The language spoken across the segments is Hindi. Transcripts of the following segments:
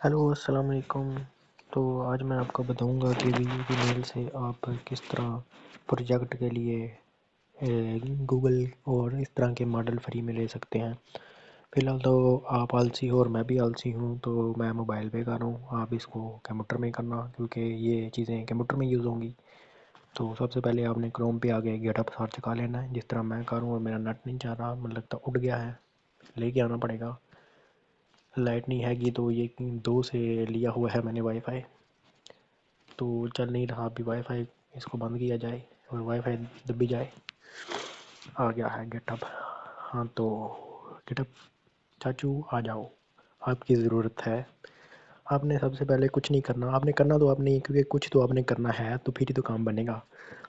हेलो अस्सलाम वालेकुम। तो आज मैं आपको बताऊंगा कि ईमेल से आप किस तरह प्रोजेक्ट के लिए गूगल और इस तरह के मॉडल फ्री में ले सकते हैं। फ़िलहाल तो आप आलसी हो और मैं भी आलसी हूँ, तो मैं मोबाइल पे कर रहा हूँ। आप इसको कंप्यूटर में करना, क्योंकि ये चीज़ें कंप्यूटर में यूज़ होंगी। तो सबसे पहले आपने क्रोम पे आगे गेटअप सर्च कर लेना है, जिस तरह मैं करूँ। और मेरा नेट नहीं चल रहा, मुझे लगता उठ गया है, लेके आना पड़ेगा। लाइट नहीं हैगी तो ये 2 से लिया हुआ है मैंने वाईफाई, तो चल नहीं रहा अभी वाईफाई। इसको बंद किया जाए और वाईफाई दबी जाए। आ गया है गेटअप। हाँ तो गेटअप चाचू आ जाओ, आपकी ज़रूरत है। आपने सबसे पहले कुछ नहीं करना, आपने करना तो आपने, क्योंकि कुछ तो आपने करना है, तो फिर ही तो काम बनेगा।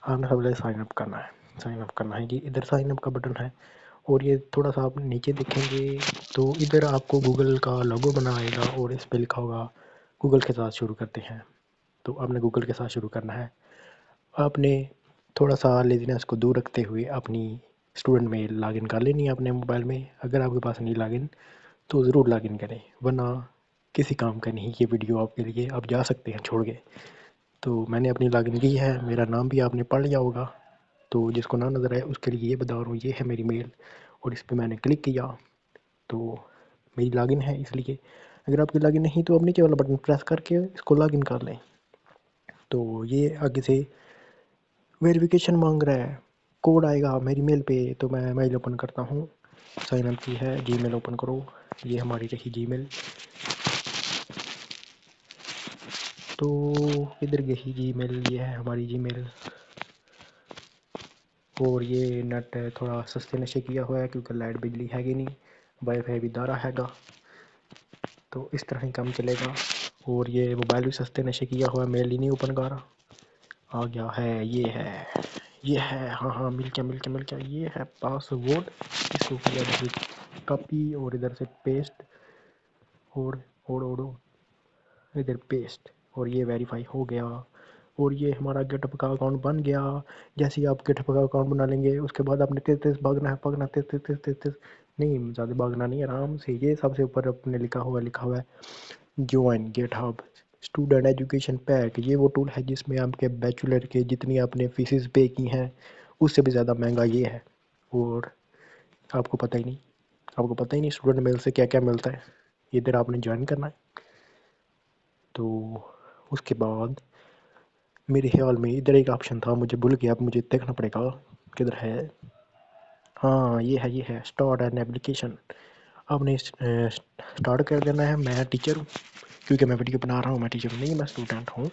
आपने सबसे पहले साइन अप करना है। साइन अप करना है जी, इधर साइन अप का बटन है। और ये थोड़ा सा आप नीचे देखेंगे तो इधर आपको गूगल का लोगो बना आएगा और इस पे लिखा होगा गूगल के साथ शुरू करते हैं। तो आपने गूगल के साथ शुरू करना है। आपने थोड़ा सा लेज़ीनेस को दूर रखते हुए अपनी स्टूडेंट मेल लॉगिन कर लेनी है अपने मोबाइल में। अगर आपके पास नहीं लॉगिन तो ज़रूर लॉगिन करें, वरना किसी काम का नहीं ये वीडियो आपके लिए। आप जा सकते हैं छोड़ के। तो मैंने अपनी लॉगिन की है, मेरा नाम भी आपने पढ़ लिया होगा। तो जिसको ना नज़र आए उसके लिए ये बता रहा हूँ, ये है मेरी मेल। और इस पर मैंने क्लिक किया तो मेरी लॉगिन है, इसलिए अगर आपकी लॉगिन नहीं तो आप नीचे वाला बटन प्रेस करके इसको लॉगिन कर लें। तो ये आगे से वेरिफिकेशन मांग रहा है, कोड आएगा मेरी मेल पे। तो मैं मेल ओपन करता हूँ। साइन अप की है, जीमेल ओपन करो। ये हमारी रही जीमेल। तो इधर गई जीमेल, ये है हमारी जीमेल। और ये नेट थोड़ा सस्ते नशे किया हुआ है, क्योंकि लाइट बिजली हैगी नहीं, वाईफाई भी दारा हैगा, तो इस तरह ही काम चलेगा। और ये मोबाइल भी सस्ते नशे किया हुआ है, मेल ही नहीं ओपन कर रहा। आ गया है, ये है, ये है। हाँ हाँ, मिल गया मिल गया मिल गया। ये है पासवर्ड। इसको किया इधर से कॉपी और इधर से पेस्ट और इधर पेस्ट, और ये वेरीफाई हो गया। और ये हमारा गेटअप का अकाउंट बन गया। जैसे ही आप गेटअप का अकाउंट बना लेंगे उसके बाद आपने तेज तेज भागना है, भागना तेज तेज तेज तेज तेज नहीं, ज़्यादा भागना नहीं, आराम से। ये सबसे ऊपर अपने लिखा हुआ है ज्वाइन गेटहब स्टूडेंट एजुकेशन पैक। ये वो टूल है जिसमें आपके बैचलर के जितनी आपने फीसेस पे की हैं उससे भी ज़्यादा महंगा ये है। और आपको पता ही नहीं, आपको पता ही नहीं स्टूडेंट मेल से क्या क्या मिलता है। इधर आपने ज्वाइन करना है। तो उसके बाद मेरे ख्याल में इधर एक ऑप्शन था, मुझे भूल गया, अब मुझे देखना पड़ेगा किधर है। हाँ ये है स्टार्ट एन एप्लीकेशन। आपने स्टार्ट कर देना है। मैं टीचर हूँ, क्योंकि मैं वीडियो बना रहा हूँ। मैं टीचर नहीं, मैं स्टूडेंट हूँ।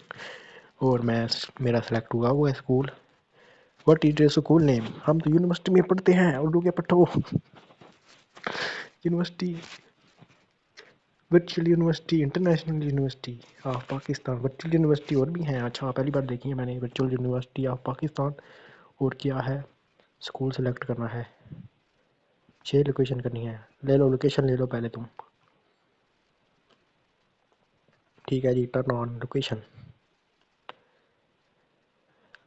और मैं, मेरा सेलेक्ट हुआ हुआ है school. What is your school name? हम तो यूनिवर्सिटी में पढ़ते हैं, उर्दू के पढ़ो। University, virtual university, international university of Pakistan. Virtual university और भी हैं? अच्छा, पहली बार देखी है मैंने वर्चुअल यूनिवर्सिटी ऑफ पाकिस्तान। और क्या है, स्कूल सेलेक्ट करना है, 6 लोकेशन करनी है। ले लो लोकेशन, ले लो पहले तुम। ठीक है जी, टर्न ऑन लोकेशन,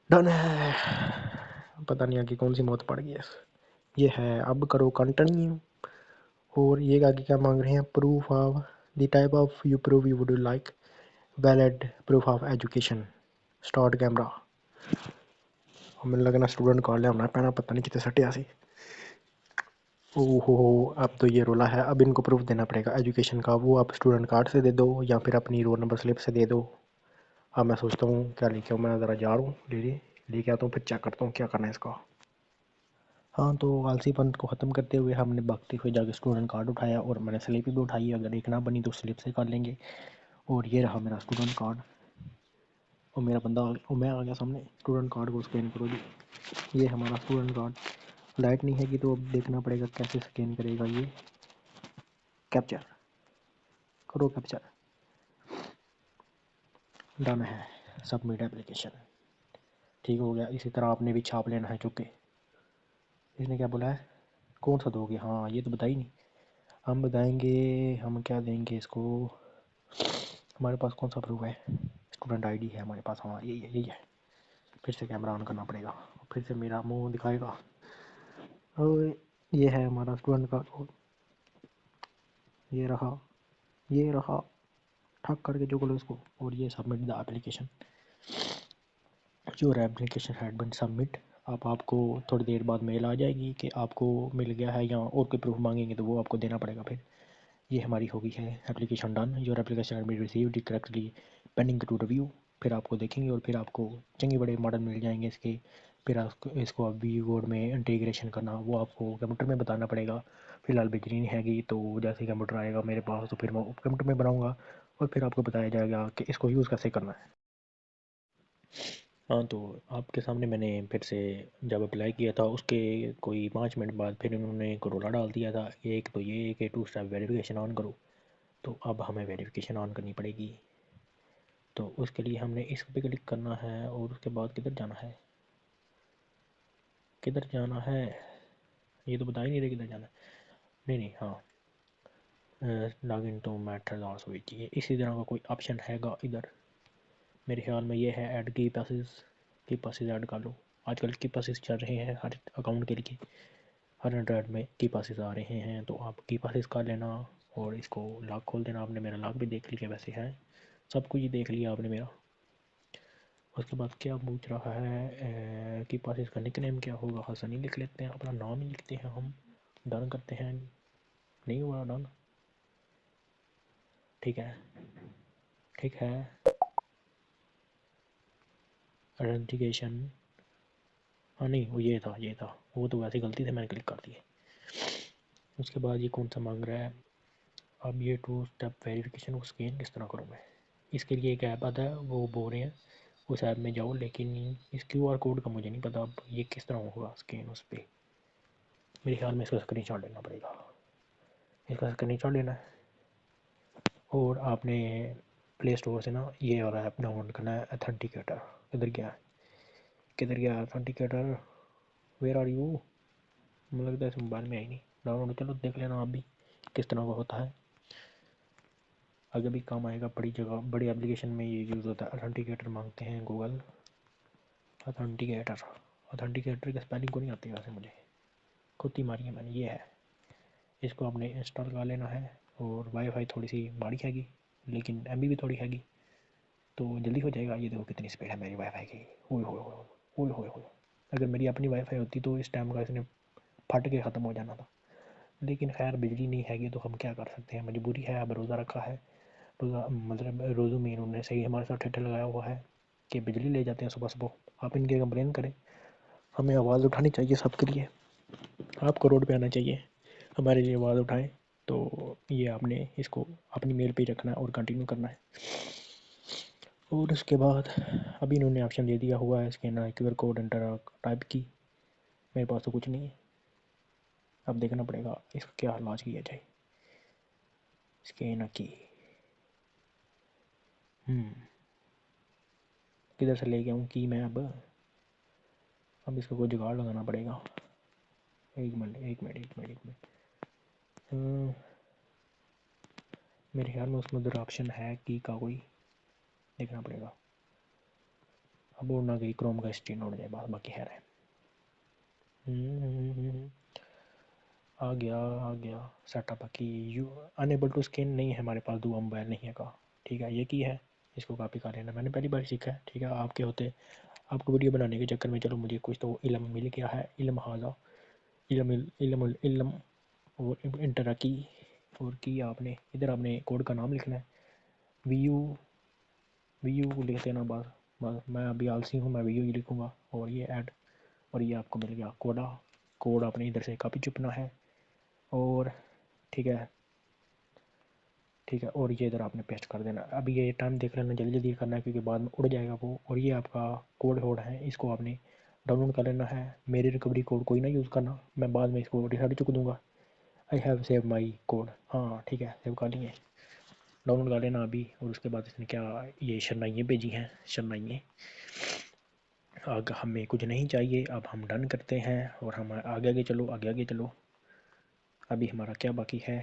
डन है। पता नहीं आगे कौन सी मौत पड़ गई है। ये है, अब करो कंटिन्यू। और ये आगे क्या मांग रहे हैं, proof of the type of you proof you would like, valid proof of education, start camera. मैंने लगना स्टूडेंट कार्ड लिया पैना, पता नहीं कितने सटे सी। ओहो, अब तो ये रोला है। अब इनको प्रूफ देना पड़ेगा एजुकेशन का। वो आप स्टूडेंट कार्ड से दे दो या फिर अपनी रोल नंबर स्लिप से दे दो। अब मैं सोचता हूँ क्या लेके आऊँ। मैं ज़रा जा रहा हूँ, लेके आता हूँ, फिर चेक करता हूँ क्या करना है इसका। हाँ तो आलसीपन को ख़त्म करते हुए हमने भागते हुए जाके स्टूडेंट कार्ड उठाया, और मैंने स्लिप भी उठाई। अगर एक ना बनी तो स्लिप से कर लेंगे। और ये रहा मेरा स्टूडेंट कार्ड। और मेरा बंदा, और मैं आ गया सामने। स्टूडेंट कार्ड को स्कैन करो जी, ये हमारा स्टूडेंट कार्ड। लाइट नहीं है कि तो अब देखना पड़ेगा कैसे स्कैन करेगा ये। कैप्चर करो, कैप्चर, डन है। सबमिट एप्लीकेशन, ठीक हो गया। इसी तरह आपने भी छाप लेना है, चूँकि इसने क्या बोला है, कौन सा दोगे। हाँ ये तो बता ही नहीं। हम बताएंगे, हम क्या देंगे इसको। हमारे पास कौन सा प्रूफ है, स्टूडेंट आईडी है हमारे पास। हाँ यही है, यही है। फिर से कैमरा ऑन करना पड़ेगा, फिर से मेरा मुंह दिखाएगा। और ये है हमारा स्टूडेंट का, ये रहा, ये रहा। हक करके जो खोलो उसको, और ये submit the application. Your application had been submit. अब आपको थोड़ी देर बाद मेल आ जाएगी कि आपको मिल गया है, या और कोई प्रूफ मांगेंगे तो वो आपको देना पड़ेगा। फिर ये हमारी हो गई है application done. Your application had been received correctly pending to review. फिर आपको देखेंगे और फिर आपको चंगे बड़े मॉडल मिल जाएंगे इसके। फिर आपको इसको अब वी कोड में इंटीग्रेशन करना वो आपको कंप्यूटर में बताना पड़ेगा। फिलहाल बिजली नहीं हैगी, तो जैसे ही कंप्यूटर आएगा मेरे पास तो फिर मैं कंप्यूटर में बनाऊँगा और फिर आपको बताया जाएगा कि इसको यूज़ कैसे करना है। हाँ, तो आपके सामने मैंने फिर से जब अप्लाई किया था उसके कोई 5 मिनट बाद फिर उन्होंने कोरोला डाल दिया था। एक तो ये कि 2 स्टेप वेरिफिकेशन ऑन करो, तो अब हमें वेरिफिकेशन ऑन करनी पड़ेगी। तो उसके लिए हमने इस पे क्लिक करना है और उसके बाद किधर जाना है, किधर जाना है, ये तो बता ही नहीं रहे किधर जाना है। नहीं नहीं, हाँ, log in to method also ये इसी तरह का कोई ऑप्शन हैगा इधर। मेरे ख्याल में ये है ऐड की पासेस। की पासेस ऐड कर लो। आजकल की पासेस चल रहे हैं हर अकाउंट के लिए, हर एंड्रॉयड में की पासेस आ रहे हैं, तो आप की पासेस कर लेना और इसको लॉक खोल देना। आपने मेरा लॉक भी देख लिया वैसे है, सब कुछ ही देख लिया आपने मेरा। उसके बाद क्या पूछ रहा है कि पासेस का निक नेम क्या होगा। हसन ही लिख लेते हैं, अपना नाम ही लिखते हैं हम। डन करते हैं। नहीं हुआ डन, ठीक है, ठीक है। आइडेंटिफिकेशन, हाँ नहीं वो ये था, ये था, वो तो वैसे गलती से मैंने क्लिक कर दिया। उसके बाद ये कौन सा मांग रहा है। अब ये 2 स्टेप वेरिफिकेशन को स्कैन किस तरह करूँ मैं। इसके लिए एक ऐप आता है, वो बोल रहे हैं उस ऐप में जाओ, लेकिन इस QR कोड का मुझे नहीं पता अब ये किस तरह होगा स्कैन उस पर। मेरे ख्याल में इसका स्क्रीनशॉट लेना पड़ेगा, इसका स्क्रीनशॉट लेना है। और आपने प्ले स्टोर से ना ये वाला ऐप डाउनलोड करना है, अथेंटिकेटर। किधर गया, किधर गया अथेंटिकेटर, वेयर आर यू। मुझे लगता है इस मोबाइल में आई नहीं डाउनलोड। चलो देख लेना आप भी किस तरह का होता है, आगे भी काम आएगा। बड़ी जगह बड़ी एप्लीकेशन में ये यूज़ होता है। अथेंटिकेटर मांगते हैं गूगल अथेंटिकेटर। अथेंटिकेटर की स्पेलिंग को नहीं आती वैसे मुझे, खुद ही मारी है मैंने। ये है, इसको आपने इंस्टॉल कर लेना है। और वाईफाई थोड़ी सी माड़ी हैगी, लेकिन MB भी थोड़ी हैगी, तो जल्दी हो जाएगा। ये देखो कितनी स्पीड है मेरी वाईफाई की। ओए होए होए ओए होए होए। अगर मेरी अपनी वाईफाई होती तो इस टाइम का इसने फट के ख़त्म हो जाना था, लेकिन खैर बिजली नहीं हैगी तो हम क्या कर सकते हैं, मजबूरी है। अब रोज़ा रखा है, रोज़ा मतलब रोज़ों में इन्होंने सही हमारे साथ ठेठा लगाया हुआ है कि बिजली ले जाते हैं सुबह सुबह। आप इनके कंप्लेन करें, हमें आवाज़ उठानी चाहिए सबके लिए। आपको रोड पे आना चाहिए, हमारे लिए आवाज़ उठाएं। तो ये आपने इसको अपनी मेल पे ही रखना है और कंटिन्यू करना है। और उसके बाद अभी इन्होंने ऑप्शन दे दिया हुआ है scanner QR code enter type की। मेरे पास तो कुछ नहीं है, अब देखना पड़ेगा इसका क्या इलाज किया जाए। स्कैनर की किधर से ले गया हूँ की मैं। अब इसका कोई जुगाड़ लगाना पड़ेगा। एक मिनट एक मिनट एक मिनट एक मिनट। मेरे ख्याल में उसमें उधर ऑप्शन है की का, कोई देखना पड़ेगा। अब उड़ना गई क्रोम का स्क्रीन उड़ जाए बस, बाकी है रहे। आ गया आ गया सेटअप की। यू अनेबल टू स्कैन नहीं है हमारे पास, दूसरा मोबाइल नहीं है का। ठीक है, ये की है, इसको कॉपी कर लेना। मैंने पहली बार सीखा है, ठीक है। आपके होते आपको वीडियो बनाने के चक्कर में चलो मुझे कुछ तो इल्म मिल गया है। इल्म हाजा इल्म इल्म इल्म। और इंटर की, और की आपने इधर आपने कोड का नाम लिखना है। वी यू लिख देना बस। बस मैं अभी आलसी हूँ, मैं वी यू ही लिखूँगा। और ये ऐड, और ये आपको मिल गया कोडा। कोड आपने इधर से कॉपी चुपना है, और ठीक है, ठीक है। और ये इधर आपने पेस्ट कर देना। अभी ये टाइम देख लेना, जल्दी जल्दी करना है क्योंकि बाद में उड़ जाएगा वो। और ये आपका कोड है, इसको आपने डाउनलोड कर लेना है। मेरी रिकवरी कोड कोई ना यूज़ करना, मैं बाद में इसको रिसेट चुक दूँगा। I have save my code, हाँ ठीक है, सेव कर लिए। डाउनलोड कर लेना अभी। और उसके बाद इसने क्या ये शरनाइयाँ भेजी हैं, शरनाइयाँ। आगे हमें कुछ नहीं चाहिए, अब हम डन करते हैं और हम आगे आगे चलो, आगे आगे चलो। अभी हमारा क्या बाकी है,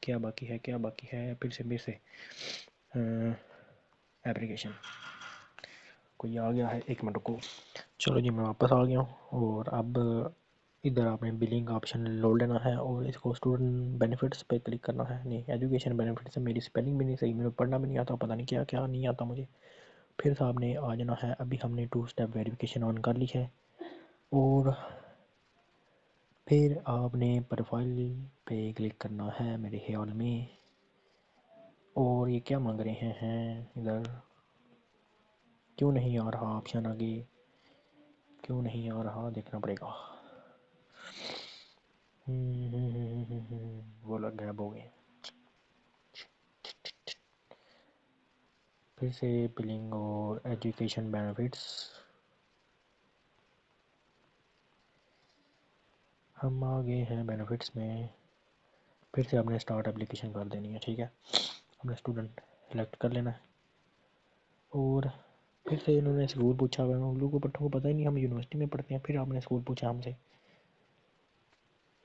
क्या बाकी है, क्या बाकी है, फिर से एप्लीकेशन कोई आ गया है, एक मिनट को। चलो जी मैं वापस आ गया हूँ। और अब इधर आपने बिलिंग ऑप्शन लोड लेना है और इसको स्टूडेंट बेनिफिट्स पे क्लिक करना है। नहीं, एजुकेशन बेनिफिट्स है, मेरी स्पेलिंग भी नहीं सही, मुझे पढ़ना भी नहीं आता, पता नहीं क्या क्या नहीं आता मुझे। फिर सामने आ जाना है। अभी हमने 2 स्टेप वेरिफिकेशन ऑन कर ली है और फिर आपने प्रोफाइल पे क्लिक करना है मेरे ख्याल में। और ये क्या मांग रहे हैं इधर, क्यों नहीं आ रहा ऑप्शन आगे, क्यों नहीं आ रहा, देखना पड़ेगा। वो लग गया हो गए। फिर से बिलिंग और एजुकेशन बेनिफिट्स, हम आ गए हैं बेनिफिट्स में। फिर से आपने स्टार्ट एप्लीकेशन कर देनी है, ठीक है। हमने स्टूडेंट सेलेक्ट कर लेना है और फिर से इन्होंने स्कूल पूछा हुआ है, हम लोगों को पता ही नहीं, हम यूनिवर्सिटी में पढ़ते हैं। फिर आपने स्कूल पूछा हमसे,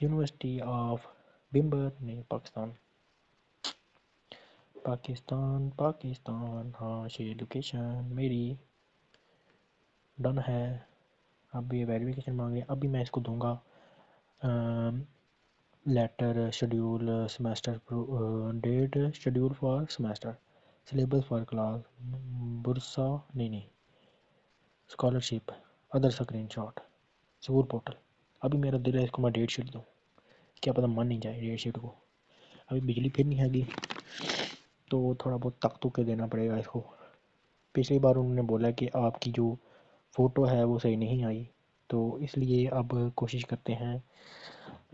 यूनिवर्सिटी ऑफ बिम्बर, नहीं पाकिस्तान, पाकिस्तान पाकिस्तान, हाँ ये लोकेशन मेरी डन है। अब ये वेरिफिकेशन मांगे, अभी मैं इसको दूंगा letter schedule semester date schedule for semester syllabus for class bursary, नहीं scholarship other screenshot school portal. अभी मेरा दिल है इसको मैं डेट शीट दूँ, क्या पता मन नहीं जाए डेट शीट को। अभी बिजली फिर नहीं आएगी तो थोड़ा बहुत तक तुक के देना पड़ेगा इसको। पिछली बार उन्होंने बोला कि आपकी जो फ़ोटो है वो सही नहीं आई, तो इसलिए अब कोशिश करते हैं।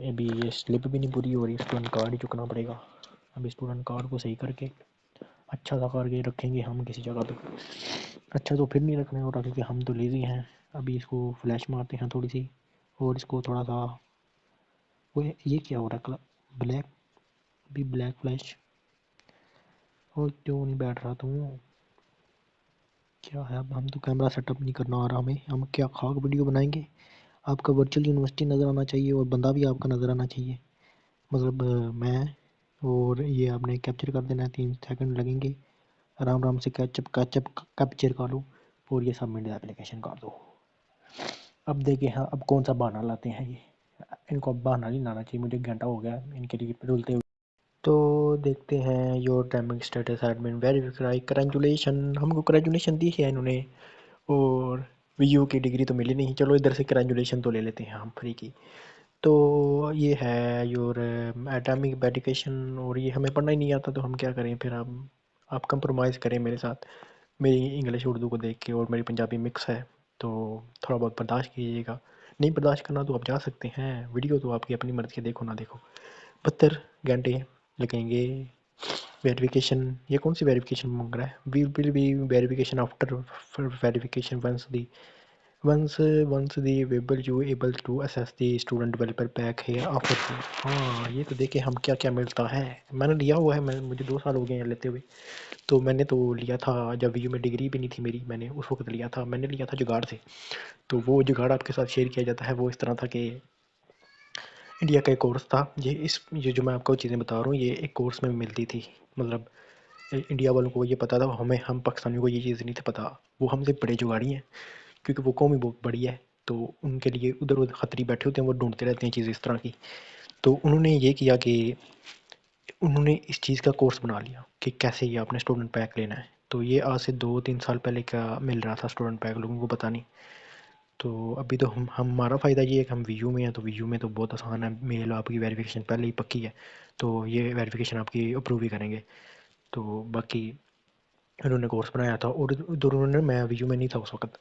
अभी ये स्लिप भी नहीं पूरी हो रही, स्टूडेंट कार्ड ही चुकना पड़ेगा। अभी स्टूडेंट कार्ड को सही करके अच्छा सा करके रखेंगे हम किसी जगह पे। अच्छा तो फिर नहीं रखने हो रहा क्योंकि हम तो लेज़ी हैं। अभी इसको फ्लैश मारते हैं थोड़ी सी और इसको थोड़ा सा, वो ये क्या हो रहा है ब्लैक, भी ब्लैक फ्लैश, और क्यों नहीं बैठ रहा तू, क्या है। अब हम तो कैमरा सेटअप नहीं करना आ रहा हमें, हम क्या खाक वीडियो बनाएंगे। आपका वर्चुअल यूनिवर्सिटी नज़र आना चाहिए और बंदा भी आपका नज़र आना चाहिए, मतलब मैं, और ये आपने कैप्चर कर देना है, 3 सेकंड लगेंगे। आराम आराम से कैचअप कैप्चर कर लो और ये सबमिट एप्लीकेशन कर दो। अब देखें हाँ, अब कौन सा बहाना लाते हैं ये, इनको अब बहाना नहीं लाना चाहिए, मुझे घंटा हो गया इनके लिए रुलते हुए। तो देखते हैं your timing status admin verify, congratulation, हमको कंग्रेचुलेशन दी है इन्होंने। और वीयू की डिग्री तो मिली नहीं, चलो इधर से कंग्रेचुलेशन तो ले लेते हैं हम फ्री की। तो ये है योर एटॉमिक मेडिकेशन, और ये हमें पढ़ना ही नहीं आता तो हम क्या करें फिर। आप कंप्रोमाइज़ करें मेरे साथ, मेरी इंग्लिश उर्दू को देख के, और मेरी पंजाबी मिक्स है तो थोड़ा बहुत बर्दाश्त कीजिएगा। नहीं बर्दाश्त करना तो आप जा सकते हैं, वीडियो तो आपकी अपनी मर्ज़ी है, देखो ना देखो। 72 घंटे लगेंगे। वेरिफिकेशन, ये कौन सी वेरिफिकेशन मांग रहा है, we will be verification after verification once the able to assess the student developer pack here offer। हाँ ये तो देखे हम क्या क्या मिलता है। मैंने लिया हुआ है, मुझे 2 साल हो गए हैं लेते हुए। तो मैंने तो लिया था जब वीयू में डिग्री भी नहीं थी मेरी, मैंने उस वक्त लिया था, मैंने लिया था जुगाड़ से। तो वो जुगाड़ आपके साथ शेयर किया जाता है। वो इस तरह था कि इंडिया का एक कोर्स था, ये जो मैं आपको चीज़ें बता रहा हूँ ये एक कोर्स में मिलती थी। मतलब इंडिया वालों को ये पता था, हमें हम पाकिस्तानियों को ये चीज़ नहीं था पता। वो हमसे बड़े जुगाड़ी हैं क्योंकि वो कौम ही बहुत बड़ी है, तो उनके लिए उधर उधर खतरी बैठे होते हैं, वो ढूंढते रहते हैं चीज़ इस तरह की। तो उन्होंने ये किया कि उन्होंने इस चीज़ का कोर्स बना लिया कि कैसे ये आपने स्टूडेंट पैक लेना है। तो ये आज से 2-3 साल पहले का मिल रहा था स्टूडेंट पैक, लोगों को पता नहीं। तो अभी तो हम हमारा फ़ायदा ये है कि हम वीयू में हैं, तो वीयू में तो बहुत आसान है, मेल आपकी वेरिफिकेशन पहले ही पक्की है, तो ये वेरिफिकेशन आपकी अप्रूव ही करेंगे। तो बाकी उन्होंने कोर्स बनाया था और उधर उन्होंने, मैं वीयू में नहीं था उस वक्त,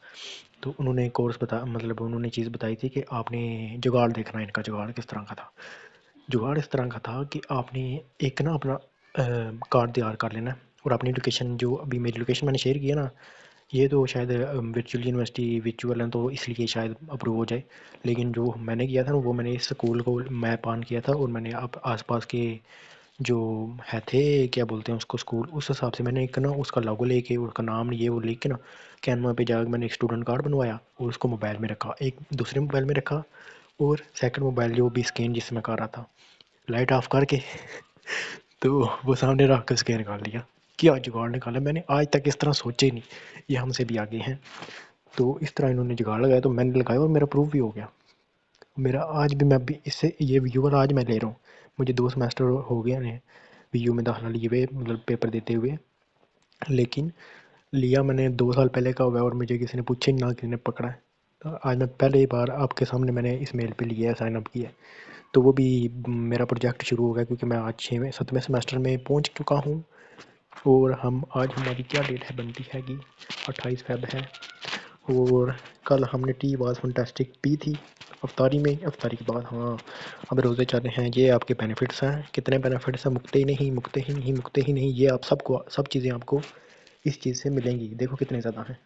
तो उन्होंने कोर्स बता, मतलब उन्होंने चीज़ बताई थी कि आपने जुगाड़ देखना है। इनका जुगाड़ किस तरह का था, जुगाड़ इस तरह का था कि आपने एक ना अपना कार्ड तैयार कर लेना है और अपनी लोकेशन, जो अभी मेरी लोकेशन मैंने शेयर किया ना, ये तो शायद वर्चुअल यूनिवर्सिटी वर्चुअल है तो इसलिए शायद अप्रूव हो जाए। लेकिन जो मैंने किया था ना वो मैंने इस स्कूल को मैप ऑन किया था और मैंने अब आसपास के जो है थे, क्या बोलते हैं उसको, स्कूल, उस हिसाब से मैंने एक ना उसका लोगो लेके उसका नाम ये वो लिख के ना कैनवा पे जाकर मैंने एक स्टूडेंट कार्ड बनवाया और उसको मोबाइल में रखा, एक दूसरे मोबाइल में रखा, और सेकंड मोबाइल जो भी स्कैन जिससे मैं कर रहा था लाइट ऑफ करके तो वो सामने रख कर स्कैन कर लिया। क्या जुगाड़ निकाला मैंने, आज तक इस तरह सोचे ही नहीं, ये हमसे भी आगे हैं। तो इस तरह इन्होंने जुगाड़ लगाया तो मैंने लगाया और मेरा प्रूफ भी हो गया। मेरा आज भी, मैं भी इससे ये व्यूअर आज मैं ले रहा हूँ, मुझे 2 सेमेस्टर हो गए हैं वीयू में दाखिला लिए हुए, मतलब पेपर देते हुए, लेकिन लिया मैंने 2 साल पहले का हुआ है और मुझे किसी ने पूछा ही ना, किसी ने पकड़ा है। तो आज मैं पहले ही बार आपके सामने मैंने इस मेल पे लिया है, साइन अप किया है। तो वो भी मेरा प्रोजेक्ट शुरू हो गया, क्योंकि मैं आज 6वें 7वें सेमेस्टर में पहुंच चुका हूँ। और हम आज हमारी क्या डेट है बनती है कि 28 फेब है। और कल हमने टी वाज फंटास्टिक पी थी अफ्तारी में, अफ्तारी के बाद हाँ अब रोज़े चल रहे हैं। ये आपके बेनिफिट्स हैं, कितने बेनिफिट्स हैं, मुकते ही नहीं, मुकते ही नहीं, मुकते ही नहीं। ये आप सबको, सब चीज़ें आपको इस चीज़ से मिलेंगी, देखो कितने ज़्यादा हैं।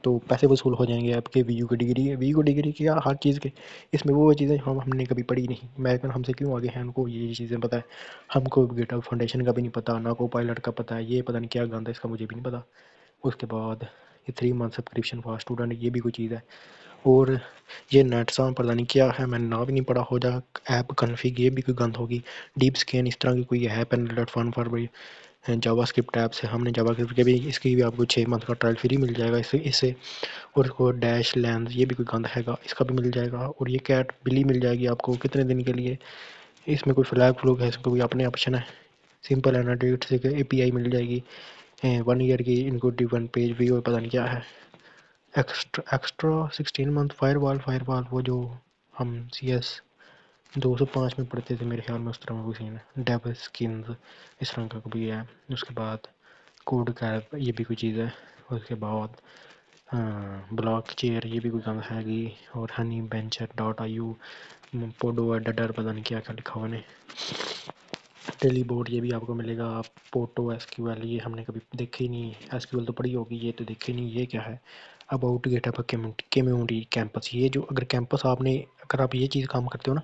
तो पैसे वसूल हो जाएंगे आपके, वीयू की डिग्री है, वीयू की डिग्री क्या हर चीज़ के, इसमें वो चीज़ें हमने कभी पढ़ी नहीं। अमेरिकन हमसे क्यों आगे हैं, उनको ये चीज़ें पता है, हमको गिटहब फाउंडेशन का भी नहीं पता, ना को पायलट का पता है, ये पता नहीं क्या गंद है इसका, मुझे भी नहीं पता। उसके बाद ये 3 मंथ सब्सक्रिप्शन फॉर स्टूडेंट, ये भी कोई चीज़ है। और ये नेटसाम पता नहीं क्या है, मैंने नाम भी नहीं पढ़ा, हो जा ऐप कन्फिग, ये भी कोई गंद होगी। डीप स्कैन इस तरह की कोई ऐप है, प्लेटफॉर्म फॉर जावास्क्रिप्ट ऐप से, हमने जावास्क्रिप्ट के भी, इसकी भी आपको 6 मंथ का ट्रायल फ्री मिल जाएगा इससे। और उसको डैश लेंस, ये भी कोई गंद हैगा, इसका भी मिल जाएगा। और ये कैट बिल्ली मिल जाएगी आपको कितने दिन के लिए, इसमें कोई फ्लैग फ्लूग है, इसमें कोई अपने ऑप्शन है। सिंपल एनालिटिक्स से API मिल जाएगी, 1 ईयर की इनक्लूडिव 1 पेज भी, और पता नहीं क्या है एक्स्ट्रा 16 मंथ फायरवॉल वो जो हम CS 205 में पढ़ते थे मेरे ख्याल में, उस तरह में कोई सीन है। डेव स्किन्स इस तरह का भी है। उसके बाद कोड कैप, ये भी कोई चीज़ है। उसके बाद हाँ ब्लॉक चेयर, ये भी कोई काम हैगी। और हनी बेंचर .io, पोडो एडिटर, पता नहीं क्या क्या लिखा हुआ है। टेलीबोर्ड, ये भी आपको मिलेगा। पोटो SQL, ये हमने कभी देखी ही नहीं, SQL तो पढ़ी होगी, ये तो देखी नहीं, ये क्या है। अबाउट गिटहब कम्युनिटी कैंपस, ये जो अगर कैंपस आपने, अगर आप ये चीज़ काम करते हो ना,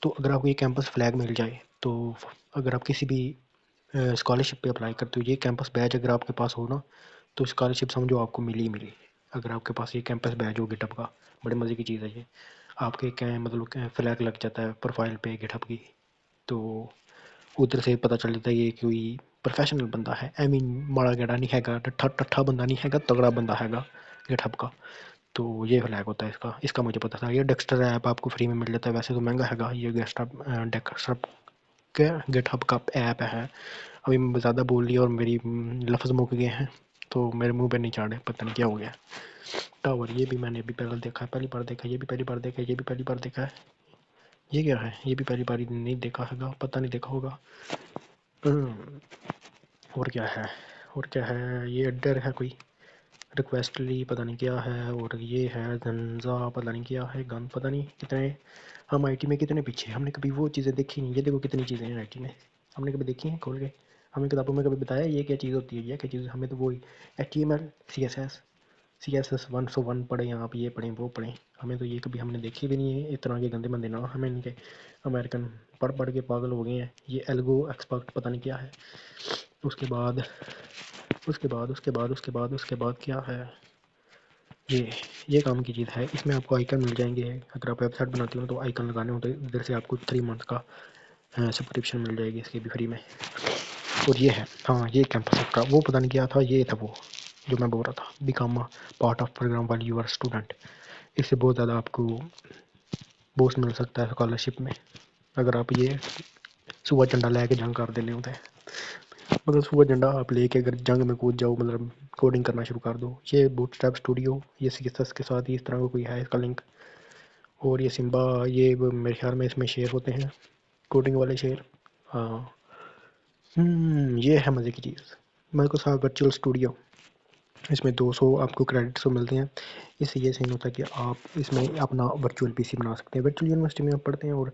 तो अगर आपको ये कैंपस फ्लैग मिल जाए, तो अगर आप किसी भी स्कॉलरशिप पे अप्लाई करते हो, ये कैंपस बैच अगर आपके पास हो ना, तो स्कॉलरशिप समझो आपको मिली ही मिली। अगर आपके पास ये कैंपस बैच हो गिटहब का, बड़े मज़े की चीज़ है ये। आपके क्या मतलब फ्लैग लग जाता है प्रोफाइल पे गिटहब की, तो उधर से पता चल जाता है ये कोई प्रोफेशनल बंदा है, आई मीन माड़ा गेड़ा नहीं हैगा, टट्ठा टट्ठा बंदा नहीं हैगा, तगड़ा बंदा हैगा गिटहब का। तो ये फ्लैग होता है इसका, इसका मुझे पता था। ये डेक्स्टर ऐप आपको फ्री में मिल जाता है, वैसे तो महंगा हैगा ये डेक्स्टर के गिटहब का ऐप है। अभी मैं ज़्यादा बोल लिया और मेरी लफ्ज़ मुक गए हैं, तो मेरे मुंह पे नहीं चाड़े, पता नहीं क्या हो गया। टावर, ये भी मैंने अभी पहले देखा है, पहली बार देखा, ये भी पहली बार देखा, ये भी पहली बार देखा है। ये क्या है, ये भी पहली बार नहीं देखा हैगा, पता नहीं देखा होगा। और क्या है, और क्या है, ये एडर है कोई, रिक्वेस्टली पता नहीं क्या है। और ये है जंजा, पता नहीं क्या है, गन, पता नहीं कितने। हम IT में कितने पीछे, हमने कभी वो चीज़ें देखी नहीं। ये देखो कितनी चीज़ें हैं IT में, हमने कभी देखी हैं खोल के, हमें किताबों में कभी बताया ये क्या चीज़ होती है, ये क्या चीज़, हमें तो वही HTML CSS 101 पढ़े, आप ये पढ़ें वो पढ़ें, हमें तो ये कभी हमने देखी भी नहीं है। इतना के गंदे मंदे ना हमें इनके, अमेरिकन पढ़ पढ़ के पागल हो गए हैं। ये एल्गो एक्सपर्ट पता नहीं क्या है। उसके बाद उसके बाद क्या है, ये काम की चीज़ है। इसमें आपको आइकन मिल जाएंगे, अगर आप वेबसाइट बनाते हो तो आइकन लगाने होते हैं, इधर से आपको 3 मंथ का सब्सक्रिप्शन मिल जाएगी इसकी भी फ्री में। और ये है, हाँ ये कैंपस का वो पता नहीं क्या था, ये था वो जो मैं बोल रहा था, बिकम पार्ट ऑफ प्रोग्राम वाली यूर स्टूडेंट। इससे बहुत ज़्यादा आपको बूस्ट मिल सकता है स्कॉलरशिप में, अगर आप ये सुबह झंडा लेके जंग कर देने होते हैं। मतलब सुबह झंडा आप लेके अगर जंग में कूद जाओ, मतलब कोडिंग करना शुरू कर दो। ये बूटस्ट्रैप स्टूडियो, ये CSS के साथ ही इस तरह का कोई है इसका लिंक। और ये सिम्बा, ये मेरे ख्याल में इसमें शेयर होते हैं, कोडिंग वाले शेयर। हाँ ये है मज़े की चीज़, माइक्रोसॉफ्ट वर्चुअल स्टूडियो। इसमें 200 आपको क्रेडिट्स तो मिलते हैं। इससे ये सीन होता है कि आप इसमें अपना वर्चुअल PC बना सकते हैं। वर्चुअल यूनिवर्सिटी में आप पढ़ते हैं और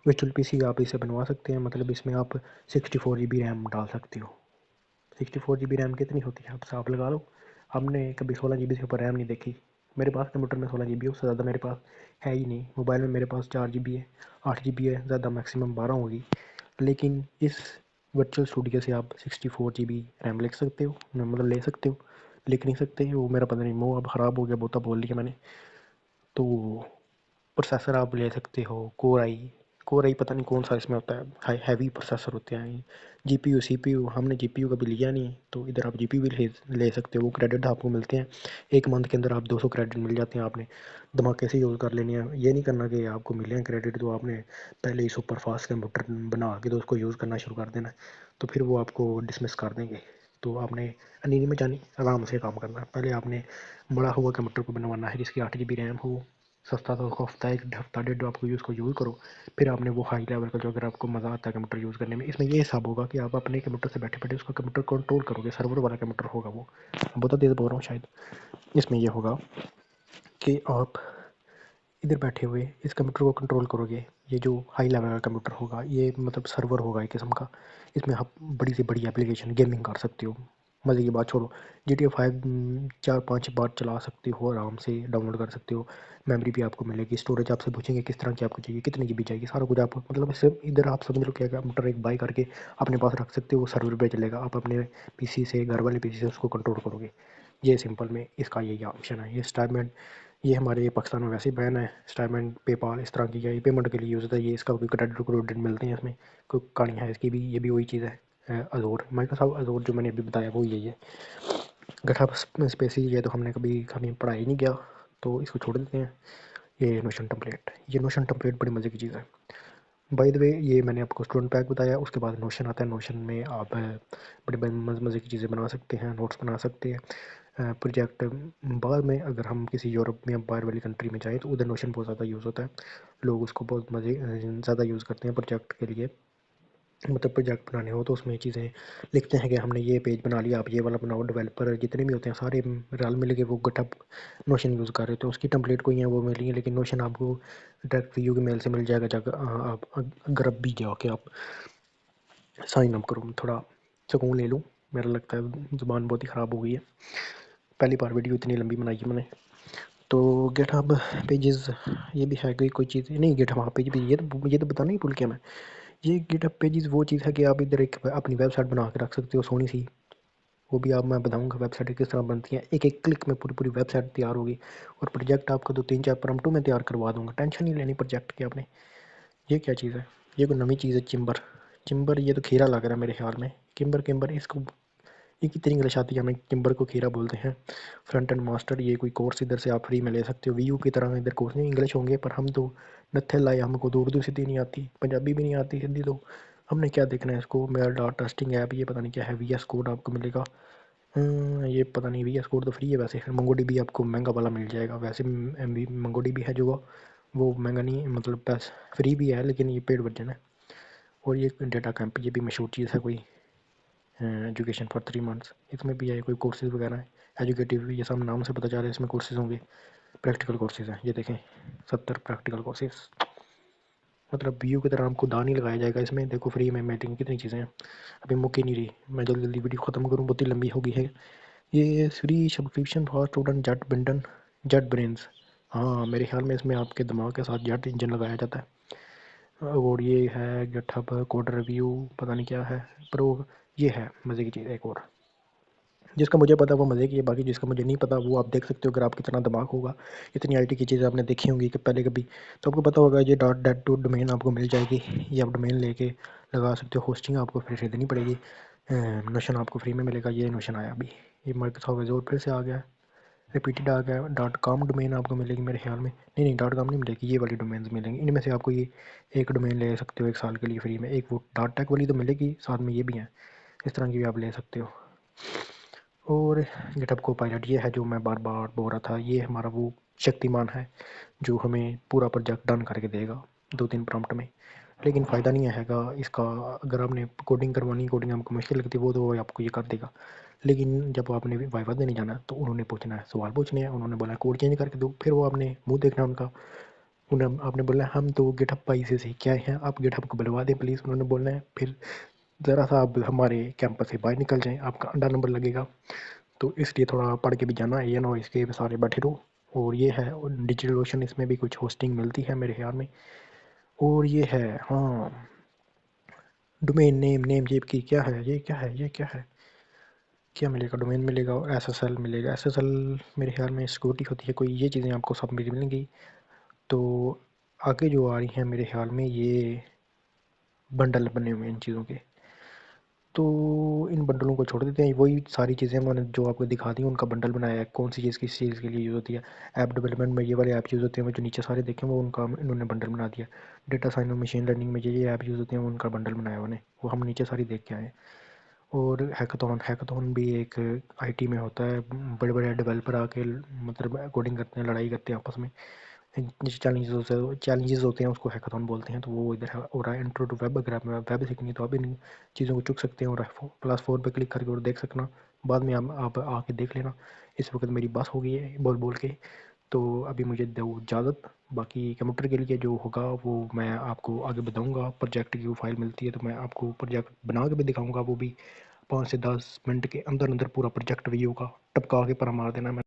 वर्चुअल PC आप इसे बनवा सकते हैं। मतलब इसमें आप 64 GB रैम डाल सकते हो। 64 GB रैम कितनी होती है आप हिसाब लगा लो। हमने कभी 16 GB से ऊपर रैम नहीं देखी। मेरे पास कंप्यूटर में 16 GB है, उससे ज़्यादा मेरे पास है ही नहीं। मोबाइल में मेरे पास 4 GB है, 8 GB है, ज़्यादा मैक्सिमम 12 होगी। लेकिन इस वर्चुअल स्टूडियो से आप 64 GB रैम ले सकते हो, मतलब ले सकते हो, लिख नहीं सकते। वो मेरा पता नहीं मुँह अब ख़राब हो गया, बोता बोल लिया मैंने। तो प्रोसेसर आप ले सकते हो कोर आई पता नहीं कौन सा इसमें होता है, हैवी प्रोसेसर होते हैं। जीपीयू सीपीयू हमने जीपीयू कभी लिया नहीं, तो इधर आप जीपीयू भी ले सकते हो। वो क्रेडिट आपको मिलते हैं 1 मंथ के अंदर, आप 200 क्रेडिट मिल जाते हैं। आपने धमाके से यूज़ कर लेने हैं, ये नहीं करना कि आपको मिले हैं क्रेडिट तो आपने पहले ही सुपर फास्ट कंप्यूटर बना के तो उसको यूज़ करना शुरू कर देना, तो फिर वो आपको डिसमिस कर देंगे। तो आपने अनिनी में जानी आराम से काम करना है। पहले आपने बड़ा हुआ कंप्यूटर को बनवाना है जिसकी 8 GB रैम हो, सस्ता, तो हफ्ता 1 हफ्ता 1.5 आपको उसको यूज़ करो। फिर आपने वो हाई लेवल का, जो अगर आपको मज़ा आता है कंप्यूटर यूज़ करने में, इसमें ये हिसाब होगा कि आप अपने कंप्यूटर से बैठे बैठे उसका कंप्यूटर कंट्रोल करोगे। सर्वर वाला कंप्यूटर होगा वो, बहुत तेज़ बोल रहा हूँ शायद। इसमें ये होगा कि आप इधर बैठे हुए इस कंप्यूटर को कंट्रोल करोगे। ये जो हाई लेवल का कंप्यूटर होगा, ये मतलब सर्वर होगा एक किस्म का। इसमें आप बड़ी से बड़ी एप्लीकेशन गेमिंग कर सकते हो। मज़े की बात छोड़ो, GTA 5 4-5 बार चला सकते हो, आराम से डाउनलोड कर सकते हो। मेमोरी भी आपको मिलेगी, स्टोरेज आपसे पूछेंगे किस तरह की आपको चाहिए, कितनी GB चाहिए, सारा कुछ आप मतलब इससे इधर आप समझ लो क्या कंप्यूटर एक बाई करके अपने पास रख सकते हो। वो सर्वर पे चलेगा, आप अपने पीसी से, घर वाले पीसी से उसको कंट्रोल करोगे। ये सिंपल में इसका यही ऑप्शन है। ये स्टाइलमेंट, ये हमारे पाकिस्तान में वैसे ही बैन है स्टाइलमेंट, पेपाल इस तरह की, ये पेमेंट के लिए यूज़ होता है। ये इसका कोई क्रेडिट मिलते हैं इसमें, कोई कहानी है इसकी भी, ये भी वही चीज़ है। अजोर माइक्रोसॉफ्ट अजोर जो मैंने अभी बताया वो यही है। गithub स्पेसिस ये तो हमने कभी कभी पढ़ाई नहीं किया, तो इसको छोड़ देते हैं। ये नोशन टेम्पलेट, ये नोशन टेम्पलेट बड़ी मज़े की चीज़ है। बाय द वे, ये मैंने आपको स्टूडेंट पैक बताया, उसके बाद नोशन आता है। नोशन में आप बड़े बड़े मज़े की चीज़ें बना सकते हैं, नोट्स बना सकते हैं, प्रोजेक्ट। बाद में अगर हम किसी यूरोप में या बाहर वाली कंट्री में जाएँ तो उधर नोशन बहुत ज़्यादा यूज़ होता है। लोग उसको बहुत मज़े ज़्यादा यूज़ करते हैं प्रोजेक्ट के लिए। मतलब प्रोजेक्ट बनाने हो तो उसमें चीज़ें लिखते हैं कि हमने ये पेज बना लिया, आप ये वाला बनाओ। डेवलपर जितने भी होते हैं सारे रल मिल के वो गिटहब नोशन यूज़ कर रहे थे। उसकी टेम्पलेट कोई है वो मिली है, लेकिन नोशन आपको डायरेक्ट व्यू की मेल से मिल जाएगा। जाकर आप अगर अब भी जाओ कि आप साइन अप करो, थोड़ा सुकून ले लूँ। मेरा लगता है ज़ुबान बहुत ही ख़राब हो गई है, पहली बार वीडियो इतनी लंबी बनाई है मैंने। तो गिटहब पेजेस ये भी है कोई चीज़ नहीं। गिटहब हाँ पेज भी, ये तो बताना ही भूल गया मैं। ये गिटहब पेजेस वो चीज़ है कि आप इधर एक अपनी वेबसाइट बना के रख सकते हो सोनी सी। वो भी आप, मैं बताऊंगा वेबसाइट किस तरह बनती है। एक एक क्लिक में पूरी पूरी वेबसाइट तैयार होगी, और प्रोजेक्ट आपको 2-3-4 प्रॉम्प्टों में तैयार करवा दूंगा। टेंशन नहीं लेनी प्रोजेक्ट की आपने। ये क्या चीज़ है, ये कोई नई चीज़ है। चिम्बर, चिम्बर ये तो खीरा लग रहा है मेरे ख्याल में। किम्बर किम्बर इसको, ये कितनी इंग्लिश आती है हमें, किम्बर को खीरा बोलते हैं। फ्रंट एंड मास्टर, ये कोई कोर्स इधर से आप फ्री में ले सकते हो। वीयू की तरह इधर कोर्स नहीं इंग्लिश होंगे, पर हम तो नत्थे लाए, हमको तो उर्दू सीधी नहीं आती, पंजाबी भी नहीं आती, हिंदी तो हमने क्या देखना है इसको। मेरा डाटा टेस्टिंग ऐप, ये पता नहीं क्या है। VS कोड आपको मिलेगा। ये पता नहीं, VS कोड तो फ्री है वैसे। मंगो DB आपको महंगा वाला मिल जाएगा वैसे। मंगो DB है जो वो महंगा नहीं, मतलब पैस फ्री भी है, लेकिन ये पेड वर्जन है। और ये डेटा कैंप, ये भी मशहूर चीज़ है कोई, एजुकेशन फॉर 3 मंथ्स, इसमें भी है कोई कोर्सेज वगैरह है। एजुकेटिव, ये सब नाम से पता चल रहा है इसमें कोर्सेज होंगे। प्रैक्टिकल कोर्सेज हैं, ये देखें 70 प्रैक्टिकल कोर्सेज। मतलब व्यू की तरह आपको दान ही लगाया जाएगा इसमें। देखो फ्री में मीटिंग कितनी चीज़ें हैं, अभी मुक्की नहीं रही। मैं जल्दी जल्दी वीडियो ख़त्म करूँ, बहुत ही लंबी हो गई है। ये free subscription for student jet बिंडन, जेट ब्रेन्स। हाँ मेरे ख्याल में इसमें आपके दिमाग के साथ जेट इंजन लगाया जाता है। और ये है गिटहब कोड रिव्यू, पता नहीं क्या है, पर वो ये है मज़े की चीज़ एक और। जिसका मुझे पता वो मज़े की है, बाकी जिसका मुझे नहीं पता वो आप देख सकते हो। अगर आपकी तरह दिमाग होगा, इतनी IT की चीज़ें आपने देखी होंगी कि पहले कभी, तो आपको पता होगा ये .dat डोमेन आपको मिल जाएगी। ये आप डोमेन लेके लगा सकते हो। होस्टिंग आपको फिर खरीदनी पड़ेगी। नोशन आपको फ्री में मिलेगा। ये नोशन आया अभी, ये माइक्रोसॉफ्ट एज़ोर फिर से आ गया, रिपीटेड आ गया। .com डोमेन आपको मिलेगी मेरे ख्याल में, नहीं .com नहीं मिलेगी, ये वाली डोमेन्स मिलेंगी। इनमें से आपको ये एक डोमेन ले सकते हो 1 साल के लिए फ्री में। एक वो .tech वाली तो मिलेगी, साथ में ये भी है, इस तरह की भी आप ले सकते हो। और गिटहब कोपायलट ये है जो मैं बार बार बोल रहा था, ये हमारा वो शक्तिमान है जो हमें पूरा प्रोजेक्ट डन करके देगा 2-3 प्रॉम्प्ट में। लेकिन फ़ायदा नहीं आएगा इसका। अगर आपने कोडिंग करवानी, कोडिंग आपको मुश्किल लगती है, वो तो आपको ये कर देगा। लेकिन जब आपने वाइवा देने जाना तो उन्होंने पूछना है, सवाल पूछने हैं, उन्होंने बोला कोड चेंज करके दो, फिर वो आपने मुंह देखना उनका। उन्हें आपने बोला हम तो गिटहब पाई से सीख के आए हैं, आप गिटहब को बुलवा दें प्लीज़, उन्होंने बोलना है। फिर ज़रा सा आप हमारे कैंपस से बाहर निकल जाएँ, आपका अंडा नंबर लगेगा। तो इसलिए थोड़ा पढ़ के भी जाना है, ये ना हो इसके सारे बैठे रहो। और ये है डिजिटल ओशन, इसमें भी कुछ होस्टिंग मिलती है मेरे ख्याल में। और ये है हाँ डोमेन नेम, नेम ये की क्या है, ये क्या है, ये क्या है, क्या मिलेगा, डोमेन मिलेगा और SSL मिलेगा। SSL मेरे ख्याल में सिक्योरिटी होती है कोई, ये चीज़ें आपको सब मिलेंगी। तो आगे जो आ रही हैं मेरे ख्याल में ये बंडल बने हुए हैं इन चीज़ों के, तो इन बंडलों को छोड़ देते हैं। वही सारी चीज़ें मैंने जो आपको दिखा दी उनका बंडल बनाया है, कौन सी चीज़ किस चीज़ के लिए यूज़ होती है। ऐप डेवलपमेंट में ये वाले ऐप यूज़ होते हैं, वो जो नीचे सारे देखें वो उनका इन्होंने बंडल बना दिया। डेटा साइंस और मशीन लर्निंग में ये ऐप यूज़ होते हैं, उनका बंडल बनाया उन्होंने, वो हम नीचे सारी देख के आए। और हैकाथॉन भी एक आईटी में होता है, बड़े बड़े डेवलपर आके मतलब कोडिंग करते हैं, लड़ाई करते हैं आपस में। चैलेंजेस होते हैं उसको हैकाथॉन बोलते हैं। तो वो इधर हो रहा है इंट्रो टू वेब। अगर आप वेब सीखनी है तो आप इन चीज़ों को चुक सकते हैं और +4 पे क्लिक करके और देख सकना। बाद में आप आके देख लेना। इस वक्त मेरी बस हो गई है बोल बोल के, तो अभी मुझे दो इजाज़त। बाकी कंप्यूटर के लिए जो होगा वो मैं आपको आगे बताऊंगा। प्रोजेक्ट की वो फाइल मिलती है तो मैं आपको प्रोजेक्ट बना के भी दिखाऊंगा। वो भी 5 से 10 मिनट के अंदर अंदर पूरा प्रोजेक्ट व्यू का टपका के पर मार देना।